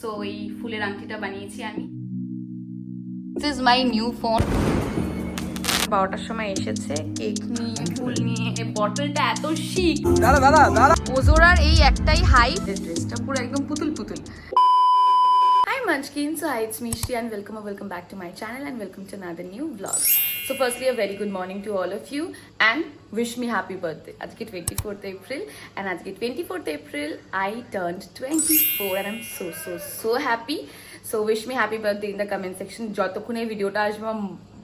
So এই ফুলের আংটিটা বানিয়েছি আমি। This is my new phone. 12টার সময় এসেছে, কেক নিয়ে ফুল নিয়ে। বটলটা এত শিক। ওজোরার এই একটাই হাইট, ড্রেসটা পুরো একদম পুতুল পুতুল। Hi Munchkin, so hi, it's Mishri and welcome back to my channel and welcome to another new vlog. So firstly a very good morning to all of you and wish me happy birthday. Ajke 24th April and ajke 24th April I turned 24 and I'm so happy. So wish me happy birthday in the comment section. যতক্ষণ এই ভিডিওটা আসবে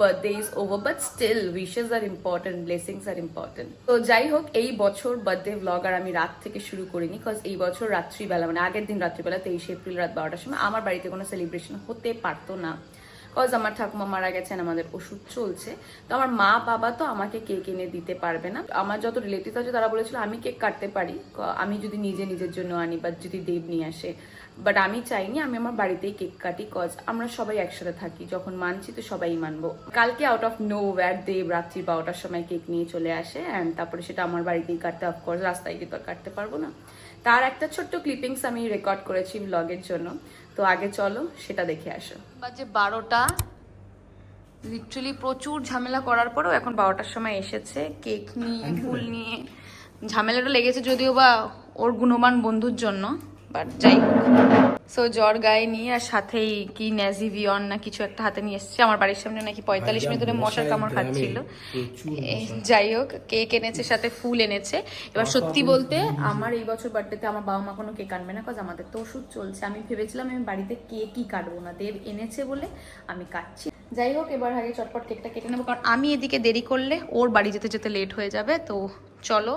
birthday is over but still wishes are important, blessings are important. তো যাই হোক, এই বছর birthday blog আর আমি রাত থেকে শুরু করিনি, কজ এই বছর রাত্রিবেলা মানে আগের দিন রাত্রিবেলা 23 এপ্রিল রাত 12টার সময় আমার বাড়িতে কোনো সেলিব্রেশন হতে পারতো না, কজ আমার ঠাকুমা মারা গেছেন, আমাদের ওষুধ চলছে। তো আমার মা বাবা তো আমাকে কেক এনে দিতে পারবে না। আমার যত রিলেটিভ আছে তারা বলেছিল আমি কেক কাটতে পারি আমি যদি নিজের জন্য আনি বা যদি দেব নিয়ে আসে, বাট আমি চাইনি, আমি আমার বাড়িতেই কেক কাটি, কজ আমরা সবাই একসাথে থাকি, যখন মানছি তো সবাই মানবো। কালকে আউট অফ নো ওয়্যার দেব রাত্রি 12টার সময় কেক নিয়ে চলে আসে অ্যান্ড তারপরে সেটা আমার বাড়িতেই কাটতে, অফকোর্স রাস্তায় গিয়ে তো আর কাটতে পারবো না। তার একটা ছোট্ট ক্লিপিংস আমি রেকর্ড করেছি ব্লগের জন্য, তো আগে চলো সেটা দেখে আসো। বাজে 12টা, লিটারালি প্রচুর ঝামেলা করার পরেও এখন 12টার সময় এসেছে, কেক নিয়ে ফুল নিয়ে। ঝামেলাটা লেগেছে যদিও বা ওর গুণমান বন্ধুর জন্য, বাট যাই হোক। সো জ্বর গায়ে নিয়ে আর সাথেই কি ন্যাজিভিয়ন না কিছু একটা হাতে নিয়ে এসেছে। আমার বাড়ির সামনে নাকি 45 মিনিট ধরে মশার কামড় খাচ্ছিল। যাই হোক, কেক এনেছে সাথে ফুল এনেছে। এবার সত্যি বলতে আমার এই বছর বার্থডেতে আমার বাবা মা কোনো কেক আনবে না, কজ আমাদের তো ওষুধ চলছে। আমি ভেবেছিলাম আমি বাড়িতে কেকই কাটবো না, দেব এনেছে বলে আমি কাটছি। যাই হোক, এবার আগে চটপট কেকটা কেটে নেবো, কারণ আমি এদিকে দেরি করলে ওর বাড়ি যেতে যেতে লেট হয়ে যাবে। তো চলো।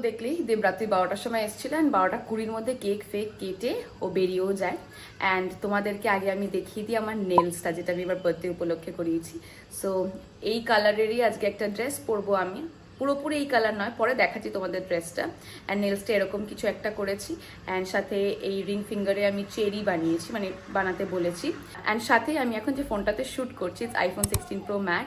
দেখলেই দেব রাত্রি 12টার সময় এসেছিল অ্যান্ড 12:20 মধ্যে কেক ফেক কেটে ও বেরিয়েও যায়। অ্যান্ড তোমাদেরকে আগে আমি দেখিয়ে দিই আমার নেলসটা, যেটা আমি এবার বার্থডে উপলক্ষে করিয়েছি। সো এই কালারেরই আজকে একটা ড্রেস পরবো আমি, পুরোপুরি এই কালার নয়, পরে দেখাচ্ছি তোমাদের ড্রেসটা। অ্যান্ড নেলসটা এরকম কিছু একটা করেছি অ্যান্ড সাথে এই রিং ফিঙ্গারে আমি চেরি বানিয়েছি, মানে বানাতে বলেছি। অ্যান্ড সাথে আমি এখন যে ফোনটাতে শ্যুট করছি iPhone 16 Pro Max।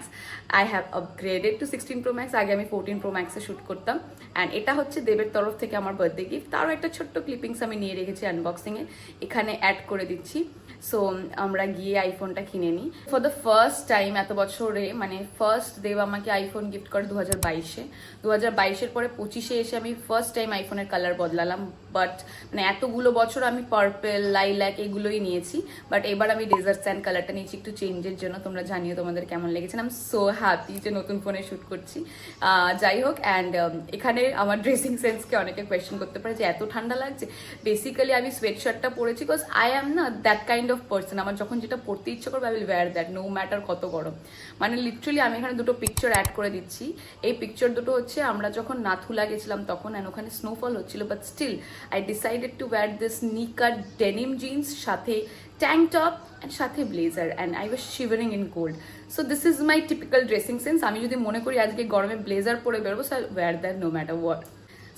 I have upgraded two 16 Pro Max, আগে আমি 14 Pro Max এ শ্যুট করতাম। অ্যান্ড এটা হচ্ছে দেবের তরফ থেকে আমার বার্থডে গিফট। তারও একটা ছোট্ট ক্লিপিংস আমি নিয়ে রেখেছি আনবক্সিংয়ে, এখানে অ্যাড করে দিচ্ছি। সো আমরা গিয়ে আইফোনটা কিনে নিই। ফর দ্য ফার্স্ট টাইম এত বছরে, মানে ফার্স্ট দেব আমাকে আইফোন গিফট করে 2022-এ। 2022-এর পরে 25-এ এসে আমি ফার্স্ট টাইম আইফোনের কালার বদলালাম। বাট মানে এতগুলো বছর আমি পার্পেল লাইল্যাক এগুলোই নিয়েছি, বাট এবার আমি ডেজার্ট স্যান্ড কালারটা নিয়েছি একটু চেঞ্জের জন্য। তোমরা জানিও তোমাদের কেমন লেগেছে। আমি সো হ্যাপি যে নতুন ফোনে শ্যুট করছি। যাই হোক, অ্যান্ড এখানে আমার ড্রেসিং সেন্সকে অনেকে কোয়েশ্চেন করতে পারে যে এত ঠান্ডা লাগছে। বেসিক্যালি আমি সোয়েট শার্টটা পরেছি বিকজ আই অ্যাম না দ্যাট কাইন্ড অফ পার্সন। আমার যখন যেটা পড়তে ইচ্ছে করবে I will wear that, no matter কত গরম। মানে লিটারালি আমি এখানে দুটো পিকচার অ্যাড করে দিচ্ছি। এই পিকচার দুটো হচ্ছে আমরা যখন নাথুলা গেছিলাম তখন, অ্যান্ড ওখানে স্নোফল হচ্ছিল, but still I decided to wear this নিকার ডেনিম জিন্স, সাথে ট্যাঙ্ক টপ অ্যান্ড সাথে blazer, and I was shivering in cold. So this is my typical dressing sense. আমি যদি মনে করি আজকে গরমে ব্লেজার পরে বেরোবো, so I wear that no matter what.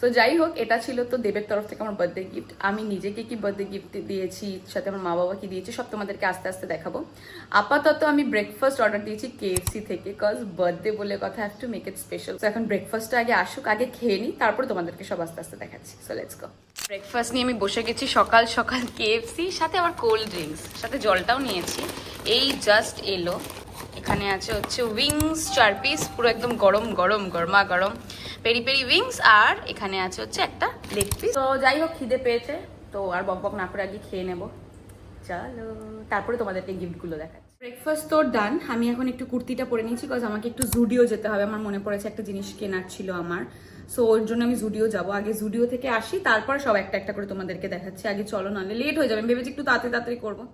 তো যাই হোক, এটা ছিল তো দেবের তরফ থেকে আমার বার্থডে গিফট। আমি নিজেকে কি বার্থডে গিফট দিয়েছি, সাথে আমার মা বাবা কি দিয়েছি, সব তোমাদেরকে আস্তে আস্তে দেখাবো। আপাতত আমি ব্রেকফাস্ট অর্ডার দিয়েছি KFC থেকে, কজ বার্থডে বলে কথা, have to make it special. তো এখন ব্রেকফাস্টটা আগে আসুক, আগে খেয়ে নিই, তারপর তোমাদেরকে সব আস্তে আস্তে দেখাচ্ছি। So let's go. ব্রেকফাস্ট নিয়ে আমি বসে গেছি, সকাল সকাল KFC, সাথে আবার কোল্ড ড্রিঙ্কস, সাথে জলটাও নিয়েছি। এই জাস্ট এলো। এখানে আছে হচ্ছে উইংস 4 পিস, পুরো একদম গরম গরম গরমা গরম পেরি পেরি উইংস, আর এখানে আছে হচ্ছে একটা লেগ পিস। তো যাই হোক, খিদে পেয়েছে তো আর বক বক না করে আগে খেয়ে নেবো। চলো, তারপরে তোমাদেরকে গিফটগুলো দেখাচ্ছি। ব্রেকফাস্ট তো ডান। আমি এখন একটু কুর্তিটা পরে নিয়েছি, বিকজ আমাকে একটু জুডিও যেতে হবে। আমার মনে পড়েছে একটা জিনিস কেনার ছিল আমার, সো ওর জন্য আমি জুডিও যাবো। আগে জুডিও থেকে আসি, তারপর সব একটা একটা করে তোমাদেরকে দেখাচ্ছি। আগে চলো, নাহলে লেট হয়ে যাবে। আমি ভেবেছি একটু তাড়াতাড়ি করবো।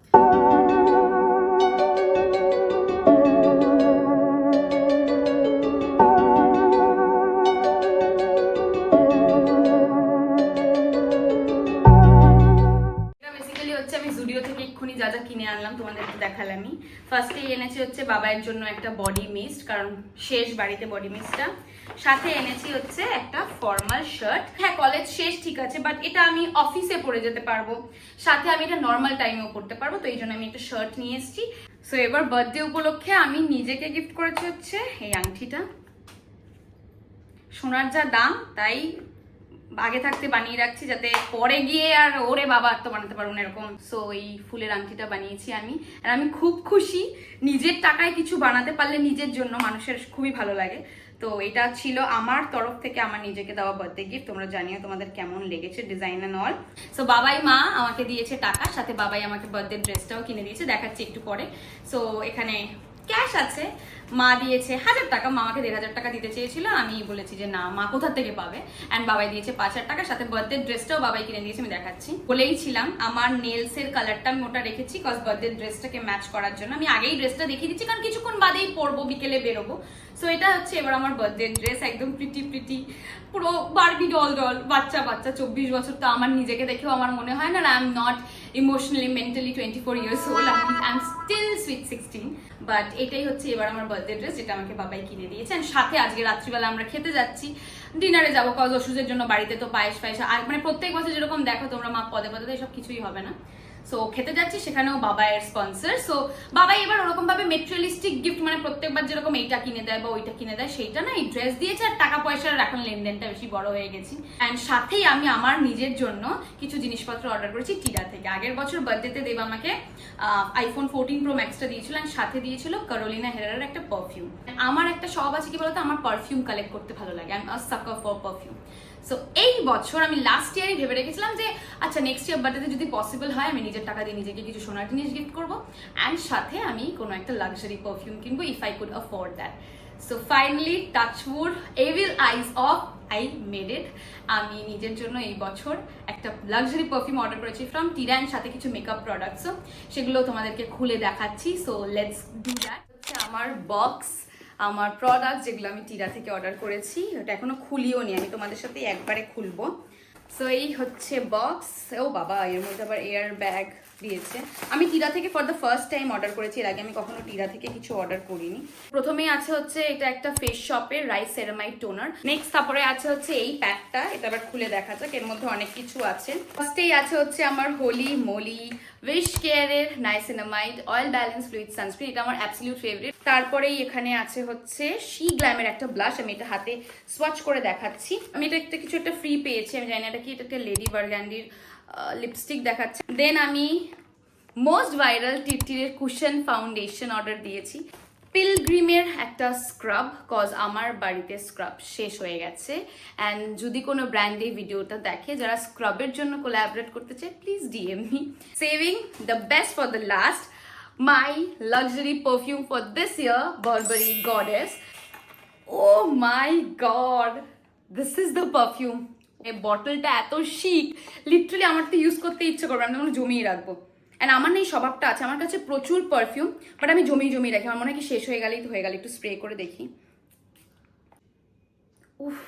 যা যা কিনে আনলাম তোমাদেরকে দেখালামই। ফার্স্টে এনেছি হচ্ছে বাবাইয়ের জন্য একটা বডি মিস্ট, কারণ শেষ বাড়িতে বডি মিস্টটা। সাথে এনেছি হচ্ছে একটা ফর্মাল শার্ট। হ্যাঁ, কলেজ শেষ ঠিক আছে, বাট এটা আমি অফিসে পরে যেতে পারবো, সাথে আমি এটা নর্মাল টাইমেও পরতে পারবো, তো এই জন্য আমি একটা শার্ট নিয়ে এসেছি। সো এবার বার্থডে উপলক্ষে আমি নিজেকে গিফট করেছি হচ্ছে এই আংটিটা। সোনার যা দাম তাই আগে থাকতে বানিয়ে রাখছি, যাতে পরে গিয়ে আর ওরে বাবা তো বানাতে পারবো না এরকম। সো এই ফুলের আংটিটা বানিয়েছি আমি, আর আমি খুব খুশি। নিজের টাকায় কিছু বানাতে পারলে নিজের জন্য মানুষের খুবই ভালো লাগে। তো এটা ছিল আমার তরফ থেকে আমার নিজেকে দেওয়া বার্থডে গিফট। তোমরা জানিও তোমাদের কেমন লেগেছে ডিজাইন এন্ড অল। সো বাবাই মা আমাকে দিয়েছে টাকা, সাথে বাবাই আমাকে বার্থডে ড্রেসটাও কিনে দিয়েছে, দেখাচ্ছি একটু পরে। সো এখানে ক্যাশ আছে, মা দিয়েছে 1000 টাকা, মামাকে 1500 টাকা দিতে চেয়েছিল, আমি বলেছি যে না মা কোথা থেকে পাবে, অ্যান্ড বাবাই দিয়েছে 5000 টাকা, সাথে বার্থডে ড্রেসটাও বাবাই কিনে দিয়েছে। আমি দেখাচ্ছি, বলেই ছিলাম আমার নেলস এর কালারটা আমি ওটা রেখেছি কজ বার্থডে ড্রেসটাকে ম্যাচ করার জন্য। আমি আগেই ড্রেসটা দেখিয়ে দিচ্ছি কারণ কিছুক্ষণ বাদেই পরবো, বিকেলে বেরোবো। সো এটা হচ্ছে এবার আমার বার্থডে ড্রেস, একদম প্রিটি পুরো বারবি ডল বাচ্চা 24 বছর। তো আমার নিজেকে দেখেও আমার মনে হয় না I am not emotionally mentally 24 years old, I am still sweet 16। But এটাই হচ্ছে এবার আমার বার্থডে ড্রেস, যেটা আমাকে বাবাই কিনে দিয়েছে। আর সাথে আজকে রাত্রিবেলা আমরা খেতে যাচ্ছি, ডিনারে যাবো কজ ওষুধের জন্য। বাড়িতে তো পায়েস আর মানে প্রত্যেক বছর যেরকম দেখো তোমরা মা পদে পদে এসব কিছুই হবে না। সো খেতে যাচ্ছি, সেখানেও বাবাইয়ের স্পন্সর। সো বাবাই এবার ওরকম ভাবে মেটেরিয়ালিস্টিক গিফট, মানে প্রত্যেকবার যেরকম এইটা কিনে দেয় বা ওইটা কিনে দেয় সেইটা না, এই ড্রেস দিয়েছে। আর টাকা পয়সার এখন লেনদেনটা বেশি বড় হয়ে গেছি। অ্যান্ড সাথেই আমি আমার নিজের জন্য কিছু জিনিসপত্র অর্ডার করেছি টিরা থেকে। আগের বছর বার্থডেতে দেব আমাকে আইফোন 14 প্রো ম্যাক্সটা দিয়েছিল, অ্যান্ড সাথে দিয়েছিল ক্যারোলিনা হেরারের একটা পারফিউম। আমার একটা শখ আছে কি বলতো, আমার পারফিউম কালেক্ট করতে ভালো লাগে, আই এম আ সাকার ফর পারফিউম। সো এই বছর আমি লাস্ট ইয়ারই ভেবে রেখেছিলাম যে আচ্ছা নেক্সট ইয়ার বার্থডেতে যদি পসিবল হয় আমি নিজের টাকা দিয়ে নিজেকে কিছু সোনার জিনিস গিফট করবো, অ্যান্ড সাথে আমি কোনো একটা লাক্সারি পারফিউম কিনবো if I could afford that. So finally touch wood evil eyes of I made it. আমি নিজের জন্য এই বছর একটা লাক্সারি পারফিউম অর্ডার করেছি ফ্রম টিরা, অ্যান্ড সাথে কিছু মেকআপ প্রোডাক্টসও, সেগুলো তোমাদেরকে খুলে দেখাচ্ছি। So let's do that. হচ্ছে আমার বক্স, আমার প্রোডাক্ট যেগুলো আমি টিরা থেকে অর্ডার করেছি, ওটা এখনো খুলিও নি, আমি তোমাদের সাথে একবারে খুলবো। সো এই হচ্ছে বক্স। ও বাবা, এর মধ্যে আবার এয়ার ব্যাগ দিয়েছে। আমি টিরা থেকে for the first time order করেছি, এর আগে আমি কখনো টিরা থেকে কিছু অর্ডার করিনি। প্রথমেই আছে হচ্ছে এটা একটা ফেস শপের রাইস সেরামাইড টোনার। নেক্সট তারপরে আছে হচ্ছে এই প্যাকটা, এটা আবার খুলে দেখা যাক, এর মধ্যে অনেক কিছু আছে। ফার্স্টেই আছে হচ্ছে আমার হোলি মোলি উইশ কেয়ারের niacinamide oil balance fluid sunscreen, এটা আমার অ্যাবসলিউট ফেভারিট। তারপরেই এখানে আছে হচ্ছে শি গ্ল্যামের একটা ব্লাশ, আমি এটা হাতে সোয়াচ করে দেখাচ্ছি। আমি এটা কিছু একটা ফ্রি পেয়েছি, আমি জানি না এটা কি, এটা একটা লেডি বার্গান্ডির লিপস্টিক দেখাচ্ছে। দেন আমি মোস্ট ভাইরাল টিরটিরের কুশন ফাউন্ডেশন অর্ডার দিয়েছি। পিলগ্রিমের একটা স্ক্রাব, কজ আমার বাড়িতে স্ক্রাব শেষ হয়ে গেছে, অ্যান্ড যদি কোনো ব্র্যান্ড এই ভিডিওটা দেখে যারা স্ক্রাবের জন্য কোলাবরেট করতে চায় please DM me. Saving the best for the last, my luxury perfume for this year, Burberry Goddess. Oh my god, this is the perfume. এই বটলটা এত শিক, লিটারালি আমার তো ইউজ করতে ইচ্ছে করবে, আমি তখন জমিয়ে রাখবো। অ্যান্ড আমার না এই স্বভাবটা আছে, আমার কাছে প্রচুর পারফিউম বাট আমি জমিয়ে রাখি, আমার মনে হয় কি শেষ হয়ে গেলেই তো হয়ে গেল, একটু স্প্রে করে দেখি। উফ,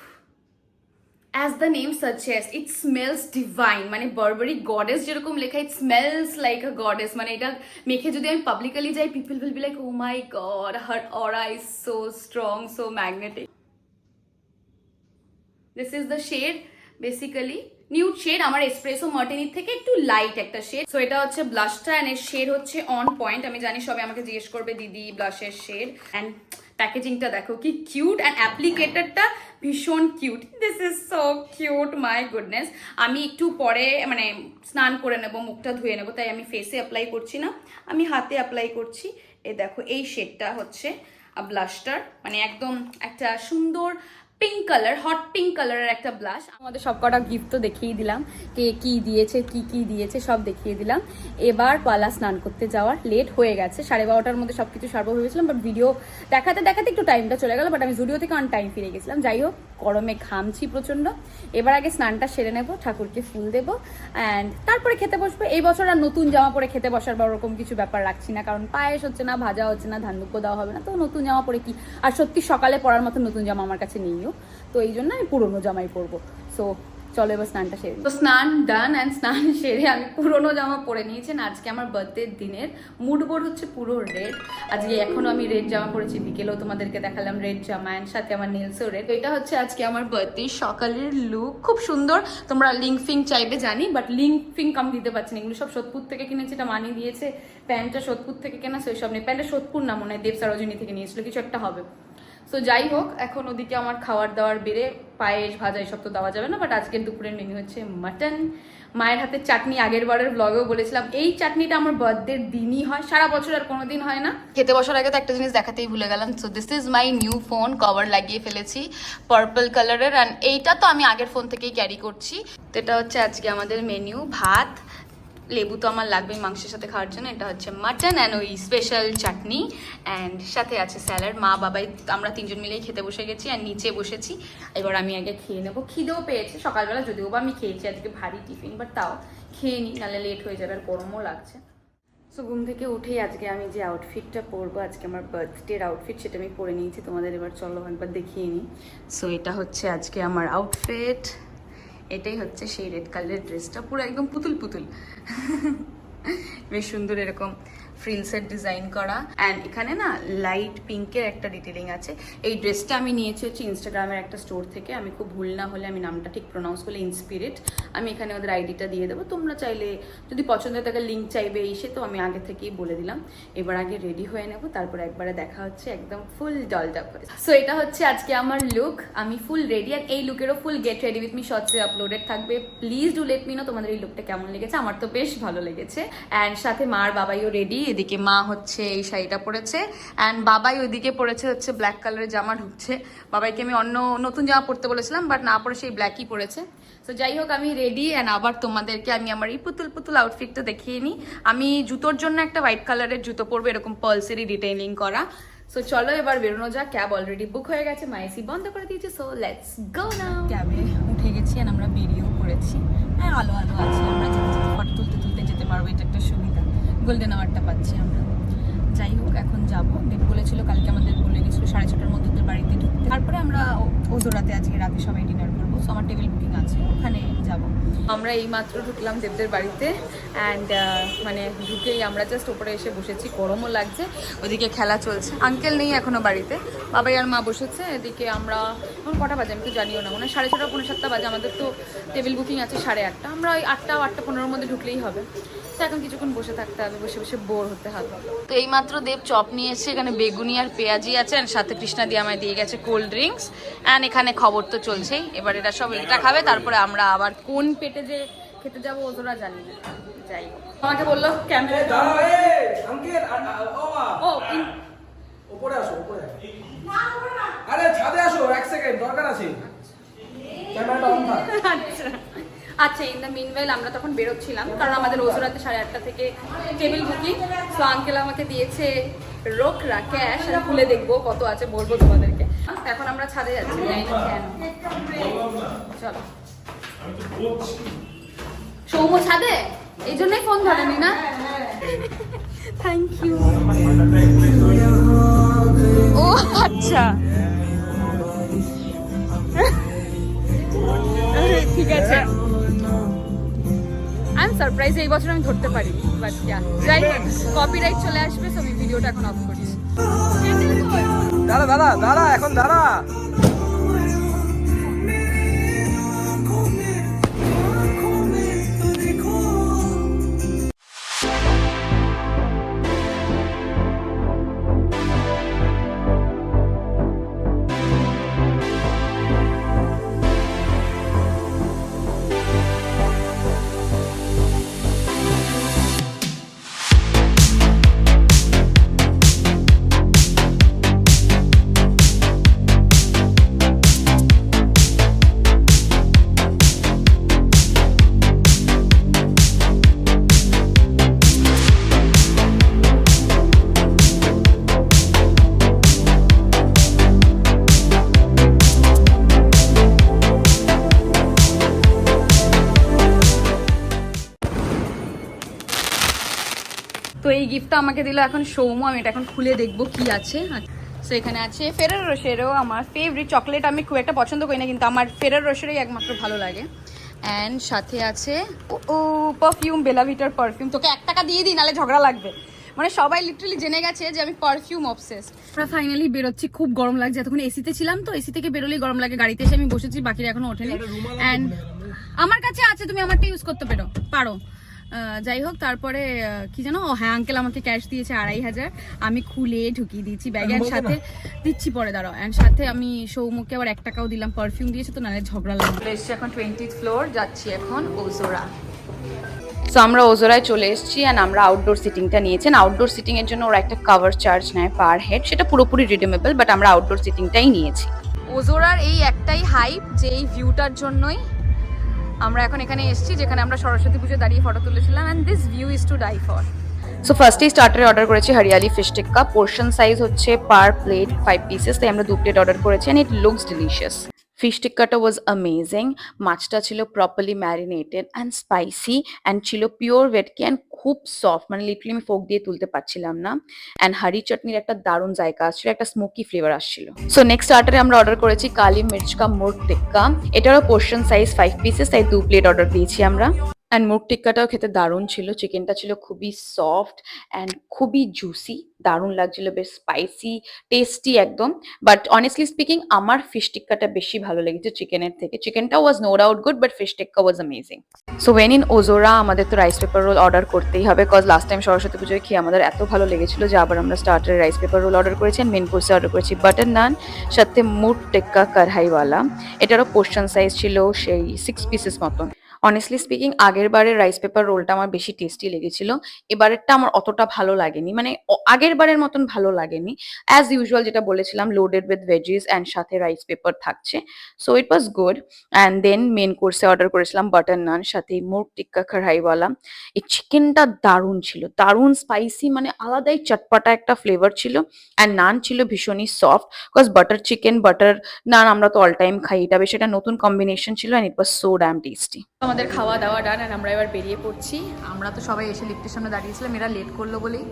as the name suggests it smells divine, মানে বারবারি গডেস যেরকম লেখা, it smells like a goddess। মানে এটা মেখে যদি আমি পাবলিকলি যাই, people will be like oh my god, her aura is so strong, so magnetic. This is the shade, basically nude shade, আমার এসপ্রেসো মার্টিনির থেকে একটু লাইট একটা শেড। সো এটা হচ্ছে ব্লাশটা, অ্যান্ড এর শেড হচ্ছে অন পয়েন্ট। আমি জানি সবাই আমাকে জিজ্ঞেস করবে দিদি ব্লাশের শেড, অ্যান্ড প্যাকেজিংটা দেখো কি কিউট, অ্যান্ড অ্যাপ্লিকেটারটা ভীষণ cute. This is so cute, my goodness. আমি একটু পরে মানে স্নান করে নেবো, মুখটা ধুয়ে নেবো, তাই আমি ফেসে অ্যাপ্লাই করছি না, আমি হাতে অ্যাপ্লাই করছি। এ দেখো এই শেডটা হচ্ছে ব্লাশটার, মানে একদম একটা সুন্দর পিঙ্ক কালার, হট পিঙ্ক কালারের একটা ব্লাশ। আমাদের সব কটা গিফট তো দেখিয়ে দিলাম, কে কি দিয়েছে কি দিয়েছে সব দেখিয়ে দিলাম। এবার পালা স্নান করতে যাওয়ার, লেট হয়ে গেছে, 12:30টার মধ্যে সবকিছু সারবো ভেবেছিলাম, বাট ভিডিও দেখাতে একটু টাইমটা চলে গেল, বাট আমি ভিডিও থেকে অন টাইম ফিরে গেছিলাম। যাই হোক, গরমে ঘামছি প্রচন্ড। এবার আগে স্নানটা সেরে নেবো, ঠাকুরকে ফুল দেবো, অ্যান্ড তারপরে খেতে বসবো। এই বছর আর নতুন জামা পরে খেতে বসার বা ওরকম কিছু ব্যাপার রাখছি না, কারণ পায়েস হচ্ছে না, ভাজা হচ্ছে না, ধানদুক্য দেওয়া হবে না, তো নতুন জামা পরে কি, আর সত্যি সকালে পরার মতো নতুন জামা আমার কাছে নেইও, তো এই জন্য আমি পুরোনো জামাই পরবো। সো চলো এবার স্নানটা সেরে তো স্নান ডান অ্যান্ড স্নান সেরে আমি পুরোনো জামা পরে নিয়েছেন। আজকে আমার বার্থডে দিনের মুড বোর্ড হচ্ছে পুরো রেড। আজকে এখনো আমি রেড জামা পরেছি, বিকেলেও তোমাদেরকে দেখালাম রেড জামা অ্যান্ড সাথে আমার নেলসও রেড। তো এটা হচ্ছে আজকে আমার বার্থডে সকালের লুক, খুব সুন্দর। তোমরা লিঙ্ক ফিঙ্ক চাইবে জানি, বাট লিঙ্ক ফিঙ্ক আমি দিতে পারছি না, এগুলো সব সোদপুর থেকে কিনেছি। এটা মানি দিয়েছে, প্যান্টটা সোদপুর থেকে কেনা, সেই সব নেই। প্যান্টটা সোদপুর না, মনে হয় দেব সরোজিনী থেকে নিয়েছিল, কিছু একটা হবে। তো যাই হোক, এখন ওদিকে আমার খাবার দাবার বেড়ে পায়েস ভাজা এসব তো দেওয়া যাবে না, বাট আজকের দুপুরের মেনু হচ্ছে মাটন। মায়ের হাতের চাটনি, আগের বারের ব্লগেও বলেছিলাম এই চাটনিটা আমার বার্থডের দিনই হয়, সারা বছর আর কোনোদিন হয় না। খেতে বসার আগে তো একটা জিনিস দেখাতেই ভুলে গেলাম। So this is my new phone, cover লাগিয়ে ফেলেছি পার্পল কালারের, অ্যান্ড এইটা তো আমি আগের ফোন থেকেই ক্যারি করছি। তো এটা হচ্ছে আজকে আমাদের মেনু, ভাত, লেবু তো আমার লাগবেই মাংসের সাথে খাওয়ার জন্য, এটা হচ্ছে মাটন অ্যান্ড ওই স্পেশাল চাটনি, অ্যান্ড সাথে আছে স্যালাড। মা বাবাই আমরা তিনজন মিলেই খেতে বসে গেছি, আর নিচে বসেছি। এবার আমি আগে খেয়ে নেবো, খিদেও পেয়েছে সকালবেলা, যদিও বা আমি খেয়েছি আজকে ভারী টিফিন, বাট তাও খেয়ে নিই, নাহলে লেট হয়ে যাবে, আর গরমও লাগছে। সো ঘুম থেকে উঠেই আজকে আমি যে আউটফিটটা পরবো, আজকে আমার বার্থডের আউটফিট, সেটা আমি পরে নিয়েছি। তোমাদের এবার চলো একবার দেখিয়ে নিই। সো এটা হচ্ছে আজকে আমার আউটফিট, এটাই হচ্ছে সেই রেড কালারের ড্রেসটা, পুরো একদম পুতুল পুতুল বেশ সুন্দর এরকম ফ্রিলসের ডিজাইন করা, অ্যান্ড এখানে না লাইট পিঙ্কের একটা ডিটেলিং আছে। এই ড্রেসটা আমি নিয়েছি হচ্ছে ইনস্টাগ্রামের একটা স্টোর থেকে, আমি খুব ভুল না হলে আমি নামটা ঠিক প্রোনাউন্স করলে ইনস্পিরিট, আমি এখানে ওদের আইডিটা দিয়ে দেবো। তোমরা চাইলে যদি পছন্দ হয় তাকে লিঙ্ক চাইবে এসে, তো আমি আগে থেকেই বলে দিলাম। এবার আগে রেডি হয়ে নেবো, তারপর একবারে দেখা হচ্ছে একদম ফুল ডলড আপ হয়ে। সো এটা হচ্ছে আজকে আমার লুক, আমি ফুল রেডি, আর এই লুকেরও full get ready with me শর্টসে আপলোডেড থাকবে। Please do let me know তোমাদের এই লুকটা কেমন লেগেছে, আমার তো বেশ ভালো লেগেছে। অ্যান্ড সাথে মার বাবাইও রেডি, এদিকে মা হচ্ছে এই শাড়িটা পরেছে, অ্যান্ড বাবাই ওইদিকে পরেছে হচ্ছে ব্ল্যাক কালারের জামা ঢুকছে। বাবাইকে আমি অন্য নতুন জামা পরতে বলেছিলাম, বাট না পরে সেই ব্ল্যাকই পরেছে। তো যাই হোক, আমি রেডি, অ্যান্ড আবার তোমাদেরকে আমি আমার এই পুতুল পুতুল আউটফিটটা দেখিয়ে নিই। আমি জুতোর জন্য একটা হোয়াইট কালারের জুতো পরবো, এরকম পার্লসেরই ডিটেইলিং করা। সো চলো এবার বেরোনো যাক, ক্যাব অলরেডি বুক হয়ে গেছে, মা এসি বন্ধ করে দিয়েছে। সো লেটস গো নাও। ক্যাবে উঠে গেছি, আর আমরা বেরিয়েও পড়েছি। হ্যাঁ, আলো আলো আছে, আমরা ফটো তুলতে তুলতে যেতে পারবো, এটা একটা সুবিধা। গোল্ডেন আওয়ারটা পাচ্ছি আমরা। যাই হোক, এখন যাবো। দেব বলেছিল কালকে, আমাদের বলে গেছিলো 6:30টার মধ্যে ওদের বাড়িতে ঢুকতে, তারপরে আমরা ওজোরাতে আজকে রাতে সবাই ডিনার করবো। সো আমার টেবিল বুকিং আছে, ওখানে যাবো। আমরা এই মাত্র ঢুকলাম দেবদের বাড়িতে, অ্যান্ড মানে ঢুকেই আমরা জাস্ট ওপরে এসে বসেছি, গরমও লাগছে। ওদিকে খেলা চলছে, আঙ্কেল নেই এখনো বাড়িতে, বাবাই আর মা বসেছে। এদিকে আমরা এখন কটা বাজে আমি তো জানিও না, মানে 6:30 পৌনে 7টা বাজে। আমাদের তো টেবিল বুকিং আছে 8:30, আমরা ওই 8:15-8:15 মধ্যে ঢুকলেই হবে। তো এখন কিছুক্ষণ বসে থাকতে হবে, বসে বসে বোর হতে হবে। তো এই মাত্র দেব চপ নিয়ে এসে, এখানে বেগুনি আর পেঁয়াজি আছে, আর সাথে কৃষ্ণা দিয়ে আমায় দিয়ে গেছে কোল্ড ড্রিঙ্কস, অ্যান্ড এখানে খবর তো চলছেই। এবার এটা সব এটা খাবে, তারপরে আমরা আবার কোন পেটে যে খেতে যাবো ওরা জানি না। যাই হোক, আমাকে বললো ক্যামেরা উপরে আসো, উপরে আরে ছাদে আসো, এক সেকেন্ড দরকার আছে, ক্যামেরাটা অন থাক। আচ্ছা আচ্ছা, ইন দ্য মিনওয়াইল আমরা তখন বেরোচ্ছিলাম, কারণ আমাদের ওজোরাতে 8:30 থেকে টেবিল বুকিং। সো আঙ্কেল আমাকে দিয়েছে রোকরা ক্যাশ, আর খুলে দেখবো কত আছে, বলবো তোমাদেরকে। এখন আমরা ছাদে যাচ্ছি, জানি না কেন। চলো, সৌম্য ছাদে, এই জন্যই ফোন ধরেনি না। Thank you. ও আচ্ছা, ঠিক আছে। আই এম সারপ্রাইজ, এই বছর আমি ধরতে পারি, বাট যাই হোক, কপিরাইট চলে আসবে, সো আমি ভিডিওটা এখন অফ করি। দাঁড়া দাঁড়া দাঁড়া, এখন দাঁড়া। তো এই গিফটটা আমাকে দিল এখন সৌম্য, আমি এটা এখন খুলে দেখবো কি আছে। সো এখানে আছে ফেরার রোশেরও আমার ফেভারিট চকলেট, আমি খুব একটা পছন্দ করি না, কিন্তু আমার ফেরার রোশেরই একমাত্র ভালো লাগে। অ্যান্ড সাথে আছে ও পারফিউম, বেলাভিটার পারফিউম। তোকে 1 টাকা দিয়ে দিই, নাহলে ঝগড়া লাগবে। মানে সবাই লিটারালি জেনে গেছে যে আমি পারফিউম অবসেসড। আমরা ফাইনালি বেরোচ্ছি, খুব গরম লাগছে। এতক্ষণ এসিতে ছিলাম তো, এসি থেকে বেরোলেই গরম লাগে। গাড়িতে এসে আমি বসেছি, বাকিরা এখনো ওঠেনি। অ্যান্ড আমার কাছে আছে, তুমি আমারটা ইউজ করতে পারো। যাই হোক, তারপরে কি জানো, হ্যাঁ আঙ্কেল আমাকে ক্যাশ দিয়েছে 2500, আমি খুলে ঢুকিয়ে দিয়েছি ব্যাগে। অ্যান্ড সাথে দিচ্ছি পরে, দাঁড়াও। অ্যান্ড সাথে আমি সৌমুখকে আবার 1 টাকাও দিলাম, পারফিউম দিয়েছে তো, নাহলে ঝগড়া লাগবে। এসছি এখন 20th ফ্লোর, যাচ্ছি এখন ওজোরা। সো আমরা ওজোরায় চলে এসেছি। অ্যান্ড আমরা আউটডোর সিটিংটা নিয়েছেন। আউটডোর সিটিং এর জন্য ওরা একটা কভার চার্জ নেয় পার হেড, সেটা পুরোপুরি রিডিমেবল, বাট আমরা আউটডোর সিটিংটাই নিয়েছি। ওজোরার এই একটাই হাইপ যে এই ভিউটার জন্যই আমরা এখন এখানে এসেছি, যেখানে আমরা সরস্বতী পুজো দাঁড়িয়ে ফটো তুলেছিলাম। And this view is to die for. So ফার্স্টেই স্টার্টারে অর্ডার করেছি hariyali fish tikka. Portion size হচ্ছে পার প্লেট 5 পিসেস, তাই আমরা 2 প্লেট অর্ডার করেছি। And it looks delicious. Fish টিক্কাটা ওয়াজ অ্যামেজিং। মাছটা ছিল properly marinated and spicy, and ছিল পিওর ভেটকি অ্যান্ড খুব সফট, মানে লিটারালি আমি ফোক দিয়ে তুলতে পারছিলাম না। অ্যান্ড হারি চাটনির একটা দারুণ জায়গা আসছিল, একটা স্মোকি ফ্লেভার আসছিল। সো নেক্সট স্টার্টারে আমরা অর্ডার করেছি কালি মির্চ কা মুর্গ টিক্কা। এটারও পোর্শন সাইজ 5 পিসেস, তাই 2 প্লেট অর্ডার দিয়েছি আমরা। অ্যান্ড মুর্গ টিক্কাটাও খেতে দারুণ ছিল। চিকেনটা ছিল খুবই সফট অ্যান্ড খুবই জুসি, দারুণ লাগছিল, বেশ স্পাইসি, টেস্টি একদম। বাট অনেস্টলি স্পিকিং আমার ফিশ টিক্কাটা বেশি ভালো লেগেছে চিকেনের থেকে। চিকেনটা was no doubt good, but fish tikka was amazing. So when in Ozora আমাদের তো রাইস পেপার রোল অর্ডার করতেই হবে, কজ লাস্ট টাইম সরস্বতী পুজোয় খেয়ে আমাদের এত ভালো লেগেছিল যে আবার আমরা স্টার্টারে রাইস পেপার রোল অর্ডার করেছি। মেন কোর্সে অর্ডার করেছি বাটার নান, সাথে মুর্গ টিক্কা কড়াইওয়ালা। এটারও পোর্শন সাইজ ছিল সেই 6 পিসেস মতন। অনেস্টলি স্পিকিং আগের বারের রাইস পেপার রোলটা আমার বেশি টেস্টি লেগেছিল, এবারেরটা আমার অতটা ভালো লাগেনি, মানে আগের বারের মতন ভালো লাগেনি। অ্যাজ ইউজুয়াল যেটা বলেছিলাম, লোডেড উইথ ভেজিস অ্যান্ড সাথে রাইস পেপার থাকছে। So it was good. And then main কোর্সে অর্ডার করেছিলাম বাটার নান, সাথে মুর্গ টিক্কা কড়াইওয়ালা। এই চিকেনটা দারুণ ছিল, দারুণ স্পাইসি, মানে আলাদাই চটপটা একটা ফ্লেভার ছিল। অ্যান্ড নান ছিল ভীষণই soft, because butter chicken butter naan আমরা তো অল টাইম খাই, এটা বেশ একটা নতুন কম্বিনেশন ছিল। And it was so dam tasty. আমাদের খাওয়া দাওয়া ডান, আর আমরা এবার বেরিয়ে পড়ছি। আমরা তো সবাই এসে লিফটের সামনে দাঁড়িয়েছিলাম, এরা লেট করলো বলেই।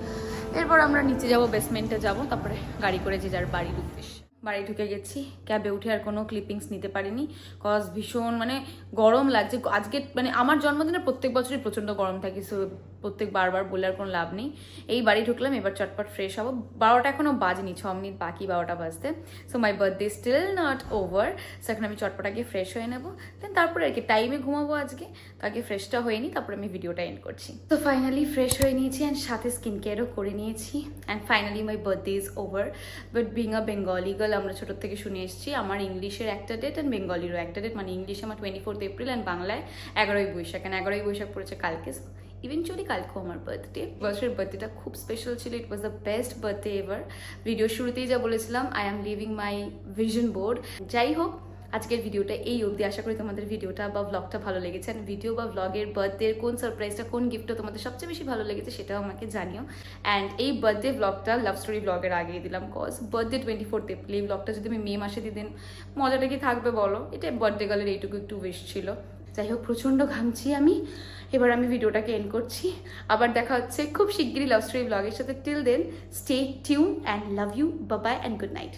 এরপর আমরা নিচে যাব, বেসমেন্টে যাব, তারপরে গাড়ি করে যে যার বাড়ির উদ্দেশ্যে। বাড়ি ঢুকে গেছি, ক্যাবে উঠে আর কোনো ক্লিপিংস নিতে পারিনি, কজ ভীষণ মানে গরম লাগছে আজকে। মানে আমার জন্মদিনে প্রত্যেক বছরই প্রচণ্ড গরম থাকে, সো প্রত্যেক বারবার বলে আর কোনো লাভ নেই। এই বাড়ি ঢুকলাম, এবার চটপট ফ্রেশ হবো। 12টা এখনও বাজেনি, 6 মিনিট বাকি 12টা বাজতে। So my birthday still not over. So এখন আমি চটপট আগে ফ্রেশ হয়ে নেবো, দেন তারপরে আর কি টাইমে ঘুমাবো আজকে। তো আগে ফ্রেশটা হয়ে নিই, তারপরে আমি ভিডিওটা এন্ড করছি। তো ফাইনালি ফ্রেশ হয়ে নিয়েছি, অ্যান্ড সাথে স্কিন কেয়ারও করে নিয়েছি। And finally my birthday is over. But being a Bengali girl, আমরা ছোটোর থেকে শুনে এসেছি আমার ইংলিশের একটা ডেট অ্যান্ড বেঙ্গলিরও একটা ডেট। মানে ইংলিশে আমার 24 এপ্রিল অ্যান্ড বাংলায় 11ই বৈশাখ। অ্যান্ড 11ই বৈশাখ পড়েছে কালকে। ইভেনচুয়ালি কালকেও আমার বার্থডে। বছরের বার্থডেটা খুব স্পেশাল ছিল, it was the best birthday ever. Video শুরুতেই যা বলেছিলাম, I am living my vision board. যাই হোক, আজকের ভিডিওটা এই অবধি। আশা করি তোমাদের ভিডিওটা বা ব্লগটা ভালো লেগেছে। অ্যান্ড ভিডিও বা ব্লগের বার্থডের কোন সারপ্রাইজটা, কোন গিফটটা তোমাদের সবচেয়ে বেশি ভালো লেগেছে সেটাও আমাকে জানিও। অ্যান্ড এই বার্থডে ব্লগটা লাভ স্টোরি ব্লগের আগিয়ে দিলাম, কজ বার্থডে 24 এপ্রিল। এই ব্লগটা যদি আমি মে মাসে দিয়ে দিন, মজাটা কি থাকবে বলো? এটা বার্থডে গার্লের এইটুকু একটু উইশ ছিল। যাই হোক, প্রচণ্ড ঘামছি আমি। এবার আমি ভিডিওটাকে এন্ড করছি। আবার দেখা হচ্ছে খুব শিগগিরই লাভ স্টোরি ব্লগের সাথে। Till then stay tune and love you, bye bye and good night.